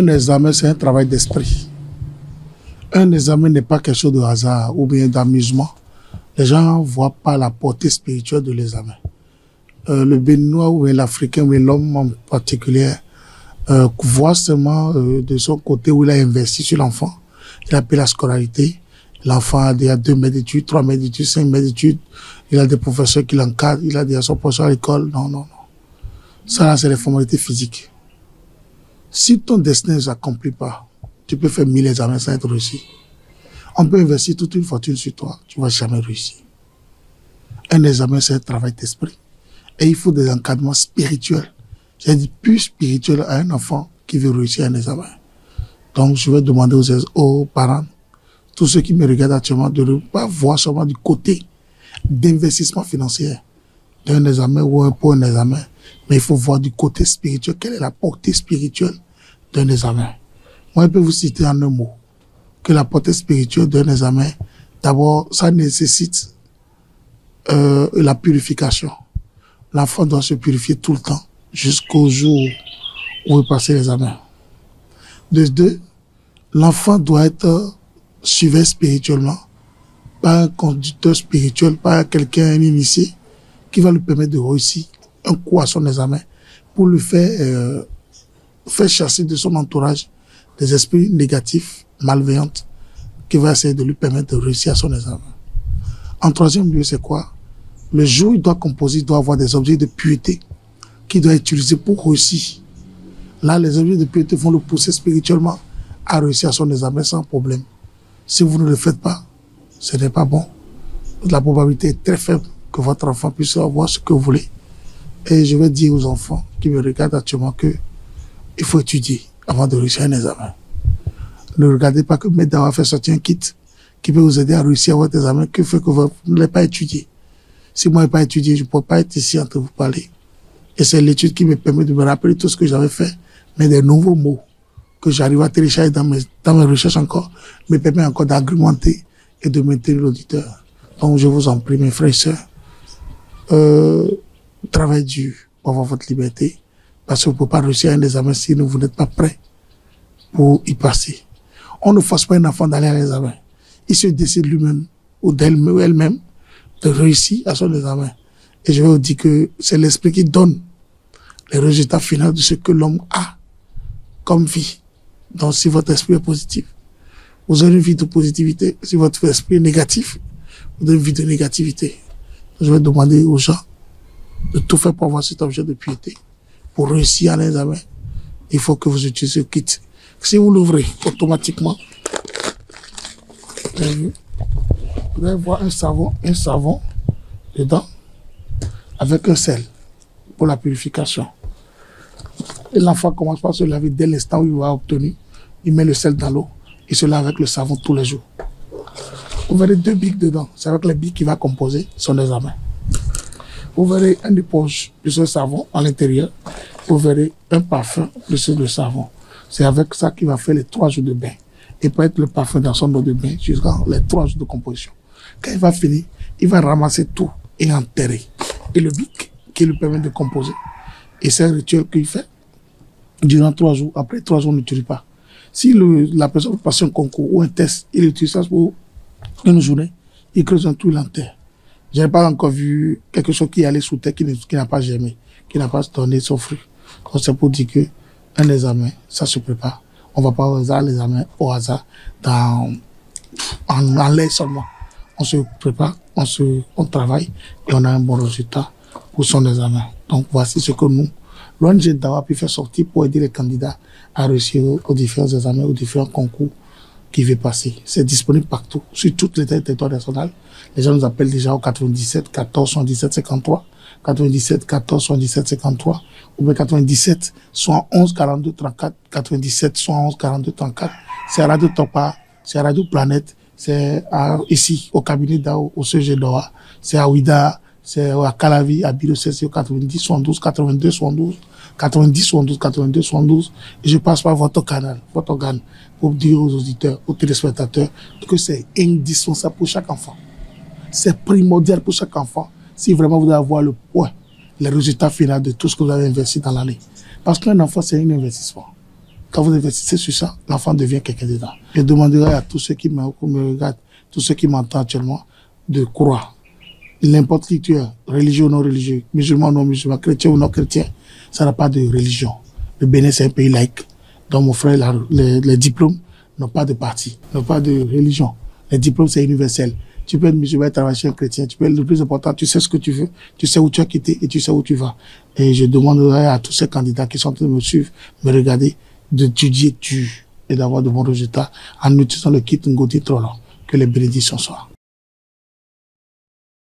Un examen, c'est un travail d'esprit. Un examen n'est pas quelque chose de hasard ou bien d'amusement. Les gens ne voient pas la portée spirituelle de l'examen. Le Béninois ou l'Africain ou l'homme en particulier voit seulement de son côté où il a investi sur l'enfant. Il a payé la scolarité. L'enfant a 2 mètres d'études, 3 mètres d'études, 5 mètres d'études. Il a des professeurs qui l'encadrent. Il a déjà son professeur à l'école. Non, non, non. Ça, là, c'est les formalités physiques. Si ton destin ne s'accomplit pas, tu peux faire 1000 examens sans être réussi. On peut investir toute une fortune sur toi. Tu ne vas jamais réussir. Un examen, c'est un travail d'esprit. Et il faut des encadrements spirituels. J'ai dit plus spirituel à un enfant qui veut réussir un examen. Donc, je vais demander aux parents, tous ceux qui me regardent actuellement, de ne pas voir seulement du côté d'investissement financier d'un examen ou pour un examen. Mais il faut voir du côté spirituel. Quelle est la portée spirituelle d'un examen? Moi, je peux vous citer en un mot que la portée spirituelle d'un examen, d'abord, ça nécessite la purification. L'enfant doit se purifier tout le temps jusqu'au jour où il passe l'examen. De deux, l'enfant doit être suivi spirituellement par un conducteur spirituel, par quelqu'un initié qui va lui permettre de réussir un coup à son examen pour lui faire chasser de son entourage des esprits négatifs, malveillants, qui va essayer de lui permettre de réussir à son examen. En troisième lieu, c'est quoi? Le jour où il doit composer, il doit avoir des objets de pureté qu'il doit utiliser pour réussir. Là, les objets de pureté vont le pousser spirituellement à réussir à son examen sans problème. Si vous ne le faites pas, ce n'est pas bon. La probabilité est très faible que votre enfant puisse avoir ce que vous voulez. Et je vais dire aux enfants qui me regardent actuellement que il faut étudier avant de réussir un examen. Ne regardez pas que Maître Dawa fait sortir un kit qui peut vous aider à réussir votre examen, que fait que vous ne l'avez pas étudié. Si moi je n'ai pas étudié, je ne peux pas être ici entre vous parler. Et c'est l'étude qui me permet de me rappeler tout ce que j'avais fait, mais des nouveaux mots que j'arrive à télécharger dans mes recherches encore, me permet encore d'argumenter et de maintenir l'auditeur. Donc je vous en prie, mes frères et sœurs, travaillez dur pour avoir votre liberté, parce que vous ne pouvez pas réussir un examen si vous n'êtes pas prêt pour y passer. On ne force pas un enfant d'aller à l'examen. Il se décide lui-même ou elle-même de réussir à son examen. Et je vais vous dire que c'est l'esprit qui donne les résultats finaux de ce que l'homme a comme vie. Donc si votre esprit est positif, vous avez une vie de positivité. Si votre esprit est négatif, vous avez une vie de négativité. Je vais demander aux gens de tout faire pour avoir cet objet de piété. Pour réussir à l'examen, il faut que vous utilisez le kit. Si vous l'ouvrez automatiquement, vous allez voir un savon dedans avec un sel pour la purification. Et l'enfant commence par se laver dès l'instant où il va obtenir. Il met le sel dans l'eau et se lave avec le savon tous les jours. Vous verrez 2 bics dedans. C'est avec les bics qu'il va composer son examen. Vous verrez une éponge plus un savon à l'intérieur. Vous verrez un parfum plus le savon. C'est avec ça qu'il va faire les 3 jours de bain. Et peut être le parfum dans son eau de bain jusqu'à les 3 jours de composition. Quand il va finir, il va ramasser tout et enterrer. Et le bic qui lui permet de composer. Et c'est un rituel qu'il fait durant 3 jours. Après 3 jours, on n'utilise pas. Si la personne passe un concours ou un test, il utilise ça pour une journée, il creuse un trou, il enterre. Je n'ai pas encore vu quelque chose qui allait sous terre, qui n'a pas germé, qui n'a pas donné son fruit. Donc c'est pour dire que un examen, ça se prépare. On ne va pas au hasard l'examen au hasard en l'air seulement. On se prépare, on travaille et on a un bon résultat pour son examen. Donc voici ce que nous, l'ONG Dawa pu faire sortir pour aider les candidats à réussir aux différents examens, aux différents concours qui veulent passer. C'est disponible partout, sur toutes les territoires nationaux. Les gens nous appellent déjà au 97 14 77 53, 97 14 77 53, ou bien 97 71 42 34, 97 71 42 34. C'est à Radio Topa, c'est à Radio Planète, c'est ici au cabinet d'Ao, au CG Doha, c'est à Ouida, c'est à Calavi, à Biro CC, au 90 72 82 72, 90 72 82 72. Et je passe par votre canal, votre organe, pour dire aux auditeurs, aux téléspectateurs, que c'est indispensable pour chaque enfant. C'est primordial pour chaque enfant si vraiment vous voulez avoir le résultat final de tout ce que vous avez investi dans l'année. Parce qu'un enfant, c'est un investissement. Quand vous investissez sur ça, l'enfant devient quelqu'un dedans. Je demanderai à tous ceux qui me regardent, tous ceux qui m'entendent actuellement, de croire. N'importe qui tu es, religieux ou non religieux, musulman ou non musulman, chrétien ou non chrétien, ça n'a pas de religion. Le Bénin, c'est un pays laïque. Donc, mon frère, les diplômes n'ont pas de parti, n'ont pas de religion. Les diplômes, c'est universel. Tu peux être musulman, travailler chez un chrétien. Tu peux être le plus important, tu sais ce que tu veux, tu sais où tu as quitté et tu sais où tu vas. Et je demanderai à tous ces candidats qui sont en train de me suivre, me regarder, d'étudier dur et d'avoir de bons résultats en utilisant le kit Ngoti Trollo. Que les bénédictions soient.